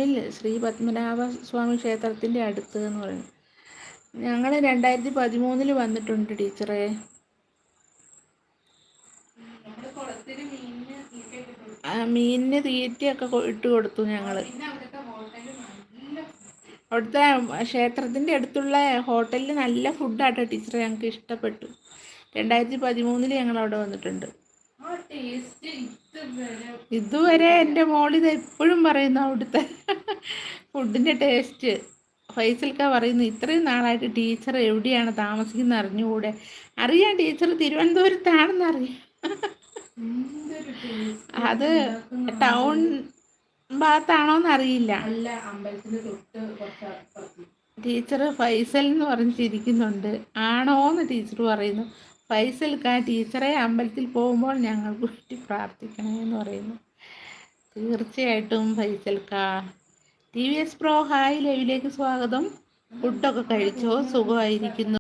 ഇല്ല, ശ്രീ പത്മനാഭ സ്വാമി ക്ഷേത്രത്തിൻ്റെ അടുത്ത് എന്ന് പറയുന്നത്. ഞങ്ങൾ 2013 വന്നിട്ടുണ്ട് ടീച്ചറെ. മീനിന് തീറ്റയൊക്കെ ഇട്ട് കൊടുത്തു ഞങ്ങൾ. അവിടുത്തെ ക്ഷേത്രത്തിൻ്റെ അടുത്തുള്ള ഹോട്ടലിൽ നല്ല ഫുഡാട്ടോ ടീച്ചറെ, ഞങ്ങൾക്ക് ഇഷ്ടപ്പെട്ടു. 2013 ഞങ്ങൾ അവിടെ വന്നിട്ടുണ്ട്. ഇതുവരെ എൻ്റെ മോളിത് എപ്പോഴും പറയുന്നു അവിടുത്തെ ഫുഡിൻ്റെ ടേസ്റ്റ്. ഫൈസൽക്ക പറയുന്നു ഇത്രയും നാളായിട്ട് ടീച്ചർ എവിടെയാണ് താമസിക്കുന്നത് അറിഞ്ഞുകൂടെ. അറിയാം, ടീച്ചർ തിരുവനന്തപുരത്താണെന്ന് അറിയാം. അത് ടൗൺ ഭാഗത്താണോന്ന് അറിയില്ല. ടീച്ചർ ഫൈസൽ എന്ന് പറഞ്ഞിരിക്കുന്നുണ്ട്. ആണോന്ന് ടീച്ചർ പറയുന്നു. ഫൈസൽക്ക ടീച്ചറെ അമ്പലത്തിൽ പോകുമ്പോൾ ഞങ്ങൾക്ക് വേണ്ടി പ്രാർത്ഥിക്കണമെന്ന് പറയുന്നു. തീർച്ചയായിട്ടും ഫൈസൽക്ക. TVS പ്രോ ഹായ്, ലൈവിലേക്ക് സ്വാഗതം. ഫുഡൊക്കെ കഴിച്ചോ? സുഖമായിരിക്കുന്നു.